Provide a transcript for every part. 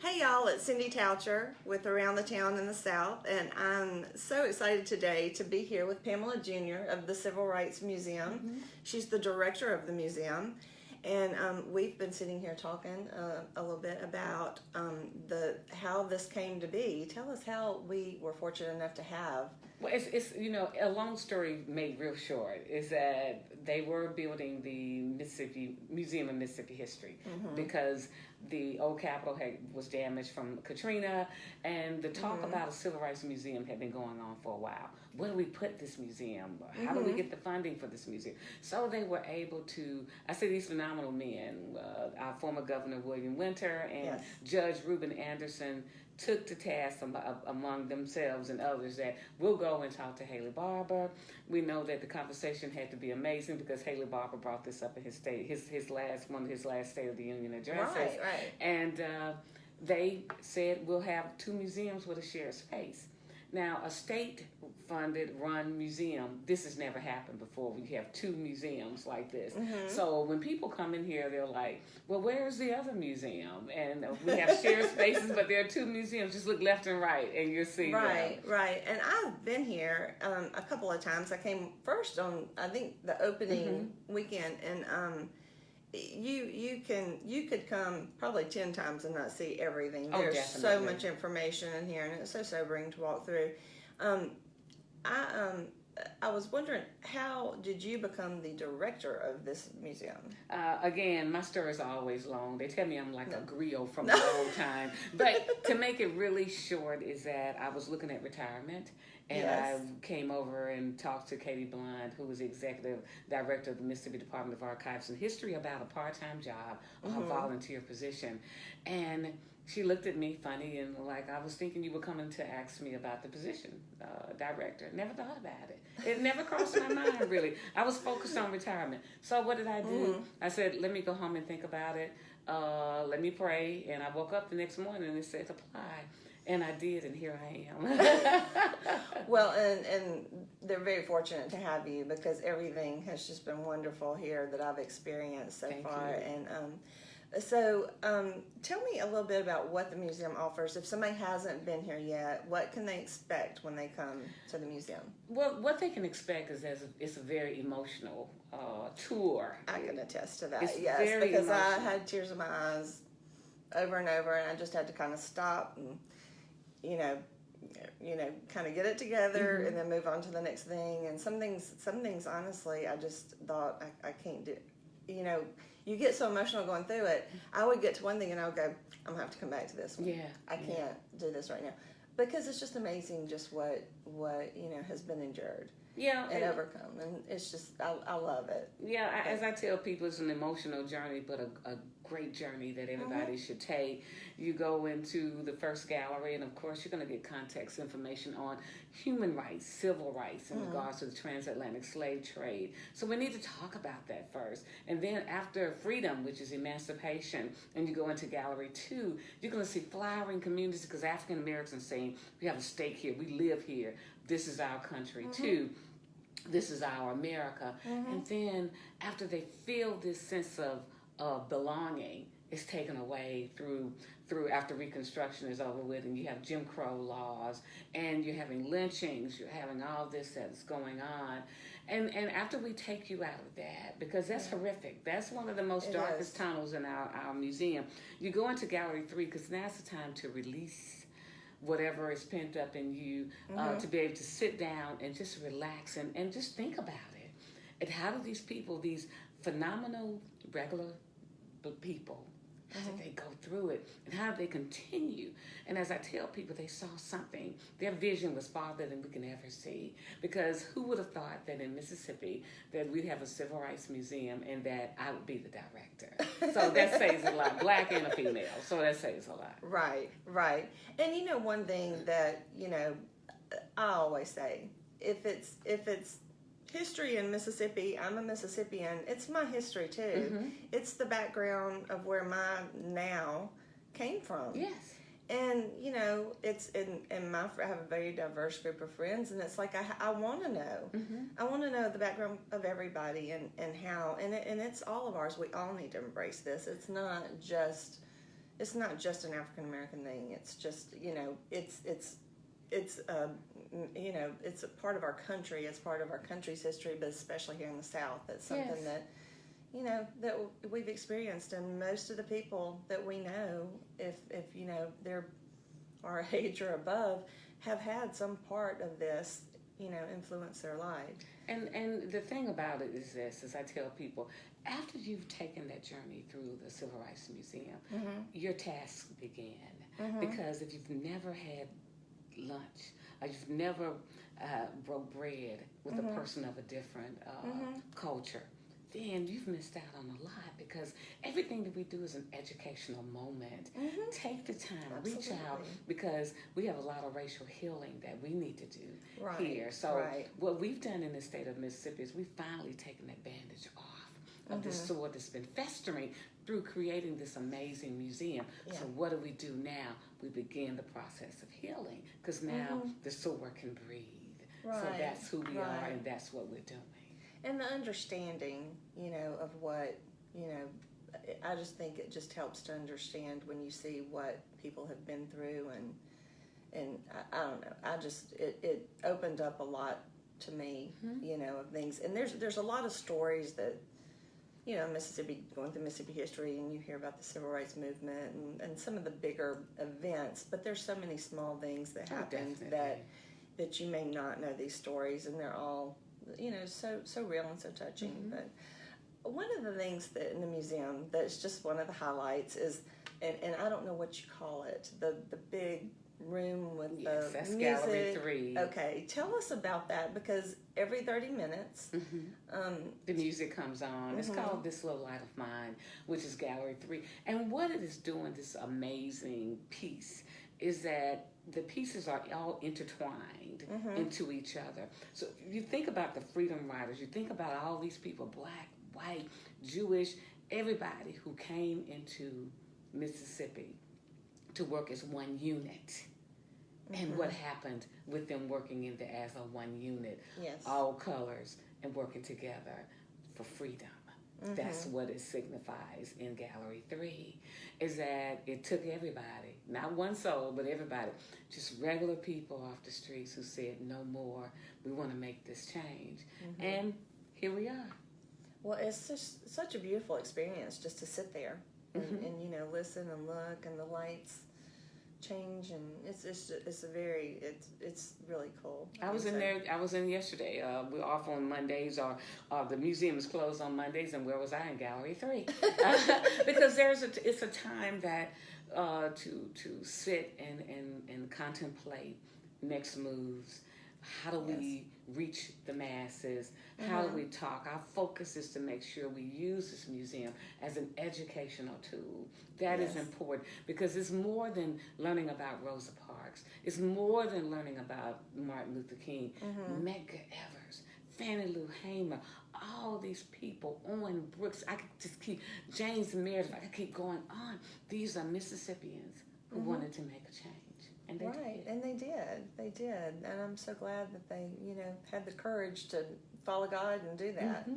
Hey y'all, it's Cindy Tauchar with Around the Town in the South, and I'm so excited today to be here with Pamela Junior of the Civil Rights Museum. She's the director of the museum, and we've been sitting here talking a little bit about how this came to be. Tell us how we were fortunate enough to have. Well, it's a long story made real short is that they were building the Museum of Mississippi History because the old Capitol was damaged from Katrina, and the talk about a Civil Rights Museum had been going on for a while. Where do we put this museum? How do we get the funding for this museum? So they were able to, I say these phenomenal men, our former Governor William Winter and Judge Reuben Anderson took to task among themselves and others that we'll go and talk to Haley Barbour. We know that the conversation had to be amazing because Haley Barbour brought this up in one of his last State of the Union addresses. Right. And they said we'll have two museums with a shared space. Now, a state-funded, run museum, this has never happened before. We have two museums like this. So when people come in here, they're like, well, where's the other museum? And we have shared spaces, but there are two museums. Just look left and right, and you'll see them. Right. And I've been here a couple of times. I came first on, I think, the opening weekend, and you could come probably 10 times and not see everything. There's so much information in here, and it's so sobering to walk through. I was wondering, how did you become the director of this museum? Again, my stories are always long. They tell me I'm like a griot from the old time. But to make it really short is that I was looking at retirement, and I came over and talked to Katie Blunt, who was the executive director of the Mississippi Department of Archives and History, about a part-time job, a volunteer position. And she looked at me funny and like, I was thinking you were coming to ask me about the position, director. Never thought about it. It never crossed my mind, really. I was focused on retirement. So what did I do? I said, let me go home and think about it. Let me pray. And I woke up the next morning and it said, apply. And I did, and here I am. Well, and they're very fortunate to have you because everything has just been wonderful here that I've experienced so far. And so tell me a little bit about what the museum offers. If somebody hasn't been here yet, what can they expect when they come to the museum? Well, what they can expect is it's a very emotional tour. I can attest to that, it's yes, very because emotional. I had tears in my eyes over and over, and I just had to kind of stop and kind of get it together and then move on to the next thing. And some things, honestly, I just thought I can't do. You get so emotional going through it. I would get to one thing and I would go, I'm gonna have to come back to this one. I can't do this right now because it's just amazing just what has been endured. And overcome, and it's just I love it. As I tell people, it's an emotional journey, but a great journey that everybody should take. You go into the first gallery, and of course, you're going to get context information on human rights, civil rights in regards to the transatlantic slave trade. So we need to talk about that first, and then after freedom, which is emancipation, and you go into gallery 2, you're going to see flowering communities because African Americans saying we have a stake here, we live here, this is our country too. This is our America. And then after they feel this sense of belonging, it's taken away through after Reconstruction is over with, and you have Jim Crow laws, and you're having lynchings, you're having all this that's going on. And after we take you out of that, because that's horrific, that's one of the most darkest tunnels in our museum, you go into Gallery 3 because now's the time to release whatever is pent up in you, to be able to sit down and just relax and just think about it. And how do these people, these phenomenal, regular people, how did they go through it? And how did they continue? And as I tell people, they saw something. Their vision was farther than we can ever see. Because who would have thought that in Mississippi that we'd have a civil rights museum and that I would be the director? So that says a lot. Black and a female. So that says a lot. Right. And one thing that, I always say, if it's history in Mississippi, I'm a Mississippian, it's my history too. It's the background of where my now came from. Yes. And it's I have a very diverse group of friends, and it's like I want to know. I want to know the background of everybody and how, and it's all of ours. We all need to embrace this. It's not just it's not just an African American thing. It's just, it's it's a part of our country. It's part of our country's history, but especially here in the South, it's something that that we've experienced. And most of the people that we know, if they're our age or above, have had some part of this, influence their lives. And the thing about it is this, as I tell people, after you've taken that journey through the Civil Rights Museum, your tasks begin. Because if you've never had lunch, or you've never broke bread with a person of a different culture, then you've missed out on a lot, because everything that we do is an educational moment. Take the time, reach out, because we have a lot of racial healing that we need to do here. So what we've done in the state of Mississippi is we've finally taken that bandage off of this sore that's been festering through creating this amazing museum. So what do we do now? We begin the process of healing, because now the sore can breathe. So that's who we are, and that's what we're doing. And the understanding, of what, I just think it just helps to understand when you see what people have been through, and I don't know, it opened up a lot to me, of things. And there's a lot of stories that, Mississippi, going through Mississippi history, and you hear about the Civil Rights Movement and some of the bigger events, but there's so many small things that happened that you may not know these stories, and they're all, so real and so touching. But one of the things that in the museum that's just one of the highlights is, and I don't know what you call it, the big room with the that's music. Gallery 3. Okay, tell us about that, because every 30 minutes the music comes on. It's called This Little Light of Mine, which is Gallery 3. And what it is doing, this amazing piece, is that the pieces are all intertwined into each other. So you think about the freedom riders, you think about all these people, black, white, Jewish, everybody who came into Mississippi to work as one unit. And what happened with them working as a one unit, all colors, and working together for freedom. That's what it signifies in Gallery 3, is that it took everybody, not one soul, but everybody, just regular people off the streets who said, no more, we want to make this change. And here we are. Well, it's just such a beautiful experience just to sit there and listen and look, and the lights change, and it's really cool. I was in yesterday. We're off on Mondays, or the museum is closed on Mondays, and where was I? In Gallery 3. Because it's a time that to sit and contemplate next moves. How do we reach the masses? How do we talk? Our focus is to make sure we use this museum as an educational tool. That is important, because it's more than learning about Rosa Parks. It's more than learning about Martin Luther King, Medgar Evers, Fannie Lou Hamer, all these people, Owen Brooks. I could just keep, James Meredith, I could keep going on. These are Mississippians who wanted to make a change. And they did. And they did, and I'm so glad that they, had the courage to follow God and do that.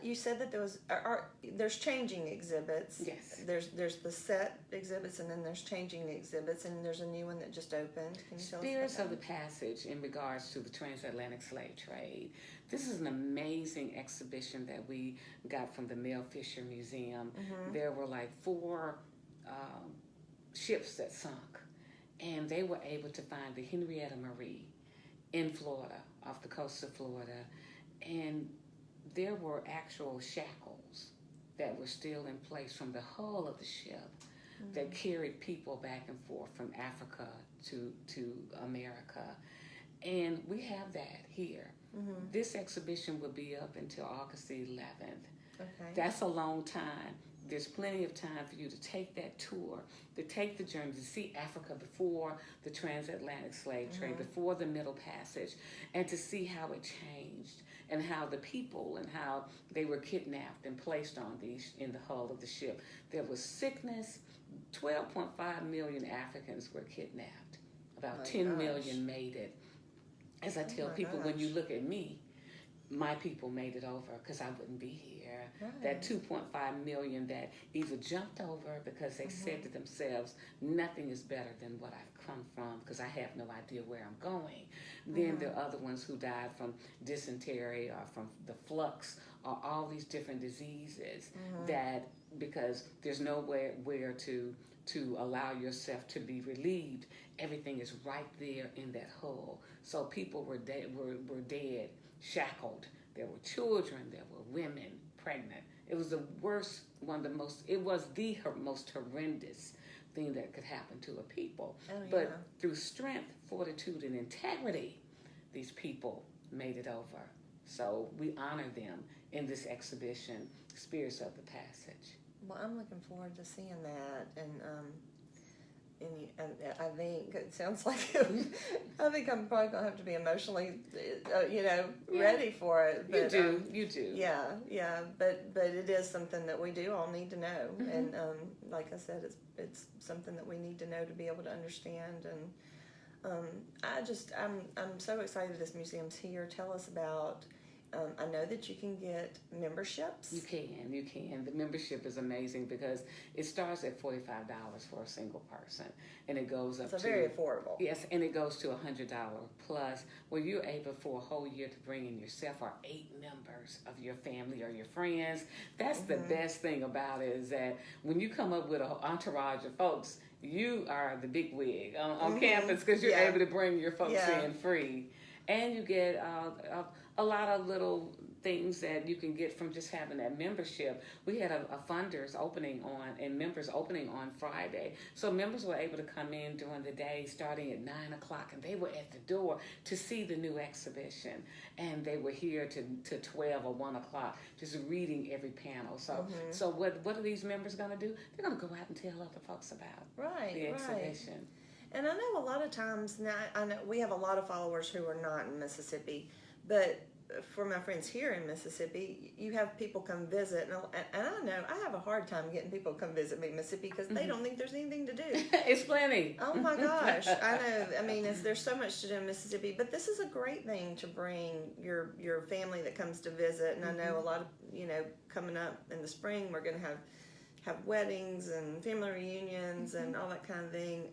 You said that there's changing exhibits. Yes. There's the set exhibits, and then there's changing exhibits, and there's a new one that just opened. Can you tell us Spirits about of the Passage in regards to the transatlantic slave trade. This is an amazing exhibition that we got from the Mel Fisher Museum. There were like 4 ships that sunk. And they were able to find the Henrietta Marie in Florida, off the coast of Florida. And there were actual shackles that were still in place from the hull of the ship that carried people back and forth from Africa to America. And we have that here. This exhibition will be up until August the 11th. Okay. That's a long time. There's plenty of time for you to take that tour, to take the journey, to see Africa before the transatlantic slave trade, before the Middle Passage, and to see how it changed, and how the people and how they were kidnapped and placed in the hull of the ship. There was sickness. 12.5 million Africans were kidnapped. About 10 million made it. As I tell people, when you look at me, my people made it over because I wouldn't be here. Right. That 2.5 million that either jumped over because they said to themselves, nothing is better than what I've come from because I have no idea where I'm going. Then there are other ones who died from dysentery or from the flux or all these different diseases that because there's nowhere where to allow yourself to be relieved. Everything is right there in that hole. So people were dead, shackled. There were children, there were women pregnant. It was the worst, it was the most horrendous thing that could happen to a people. Oh, yeah. But through strength, fortitude, and integrity, these people made it over. So we honor them in this exhibition, Spirits of the Passage. Well, I'm looking forward to seeing that, and I think it sounds like I think I'm probably gonna have to be emotionally, ready for it. But, you do. Yeah. But it is something that we do all need to know, and like I said, it's something that we need to know to be able to understand. And I'm so excited this museum's here. Tell us about. I know that you can get memberships. You can. The membership is amazing because it starts at $45 for a single person, and it goes up to... So very affordable. Yes, and it goes to $100 plus, where you're able for a whole year to bring in yourself or 8 members of your family or your friends. That's the best thing about it, is that when you come up with an entourage of folks, you are the big wig on campus because you're able to bring your folks in free. And you get a lot of little things that you can get from just having that membership. We had a members opening on Friday. So members were able to come in during the day starting at 9 o'clock, and they were at the door to see the new exhibition. And they were here to 12 or 1 o'clock just reading every panel. So what are these members going to do? They're going to go out and tell other folks about the exhibition. Right. And I know a lot of times now, I know we have a lot of followers who are not in Mississippi, but for my friends here in Mississippi, you have people come visit, and I know I have a hard time getting people to come visit me in Mississippi because they don't think there's anything to do. It's plenty. Oh my gosh, I know. I mean, there's so much to do in Mississippi, but this is a great thing to bring your family that comes to visit. And I know a lot of coming up in the spring, we're going to have weddings and family reunions and all that kind of thing.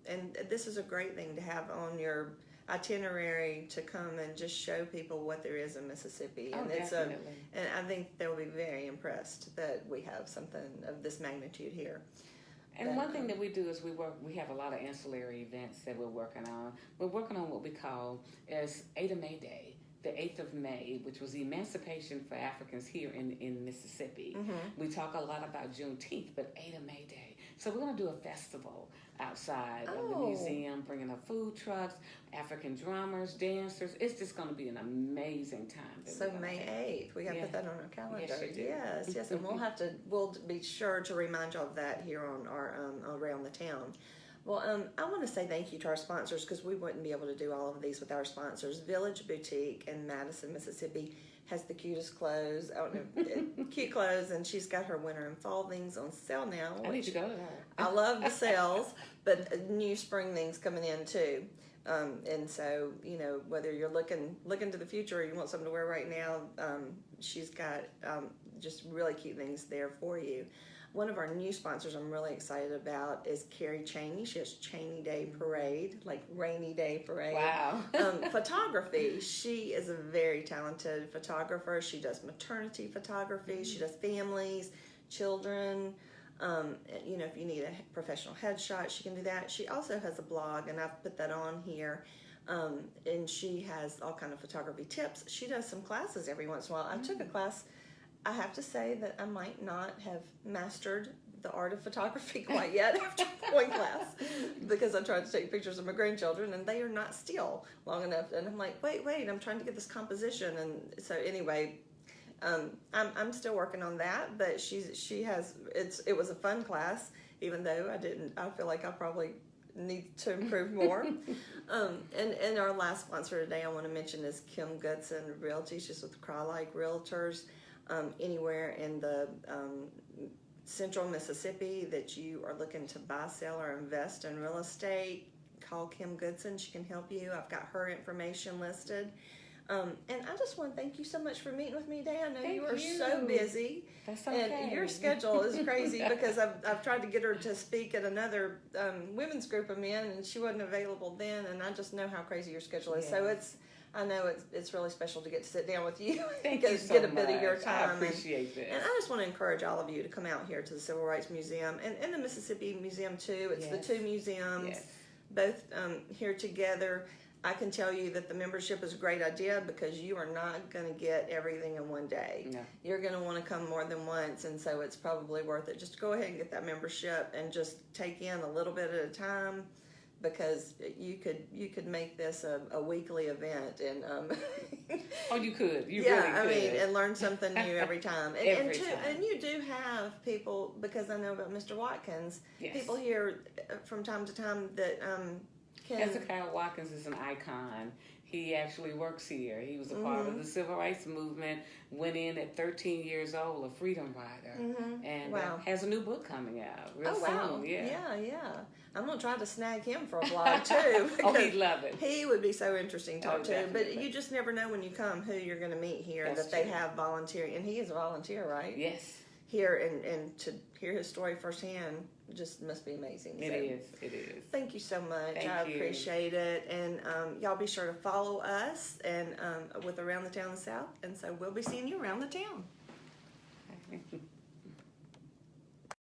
And this is a great thing to have on your itinerary to come and just show people what there is in Mississippi. And definitely. And I think they'll be very impressed that we have something of this magnitude here. And one thing that we do is we have a lot of ancillary events that we're working on. We're working on what we call as Ada May Day. The 8th of May, which was emancipation for Africans here in Mississippi. We talk a lot about Juneteenth, but Ada May Day. So we're going to do a festival outside of the museum, bringing up food trucks, African drummers, dancers. It's just going to be an amazing time. So May 8th, we got to put that on our calendar. Yes, and we'll be sure to remind you of that here on our around the town. Well, I want to say thank you to our sponsors because we wouldn't be able to do all of these with our sponsors. Village Boutique in Madison, Mississippi has the cutest clothes. I don't know, cute clothes, and she's got her winter and fall things on sale now. I need to go to her. I love the sales, but new spring things coming in too. And so, whether you're looking to the future or you want something to wear right now, she's got just really cute things there for you. One of our new sponsors I'm really excited about is Karri Chaney. She has Chaney Day Parade, like rainy day parade. Wow. Photography. She is a very talented photographer. She does maternity photography. She does families, children. If you need a professional headshot, she can do that. She also has a blog, and I've put that on here. And she has all kind of photography tips. She does some classes every once in a while. I took a class. I have to say that I might not have mastered the art of photography quite yet after one class because I tried to take pictures of my grandchildren and they are not still long enough. And I'm like, wait, I'm trying to get this composition. And so anyway, I'm still working on that, but it was a fun class, even though I feel like I probably need to improve more. And our last sponsor today I want to mention is Kim Goodson Realty. She's with Crye-Leike Realtors. Anywhere in the central Mississippi that you are looking to buy, sell, or invest in real estate, call Kim Goodson. She can help you. I've got her information listed. And I just want to thank you so much for meeting with me today. I know Thank you are you. so busy. That's okay. And your schedule is crazy because I've tried to get her to speak at another women's group of men, and she wasn't available then. And I just know how crazy your schedule is. So I know it's really special to get to sit down with you. Thank you so get a much. bit of your time. I appreciate that. And I just want to encourage all of you to come out here to the Civil Rights Museum and the Mississippi Museum too. It's the two museums, both here together. I can tell you that the membership is a great idea because you are not going to get everything in one day. No. You're going to want to come more than once, and so it's probably worth it. Just go ahead and get that membership and just take in a little bit at a time, because you could make this a weekly event. And oh, you could. You really could. I mean, and learn something new every time. And, every time. And you do have people, because I know about Mr. Watkins, people here from time to time that Hezekiah Watkins is an icon. He actually works here. He was a part of the Civil Rights Movement, went in at 13 years old, a freedom rider, and has a new book coming out real soon. Yeah. I'm going to try to snag him for a blog, too. Oh, he'd love it. He would be so interesting to talk to. But you just never know when you come who you're going to meet here. That's true. They have volunteering. And he is a volunteer, right? Yes. Here, and to hear his story firsthand just must be amazing. It is. Thank you so much. Thank I you. appreciate it. And y'all be sure to follow us and with Around the Town South. And so we'll be seeing you around the town.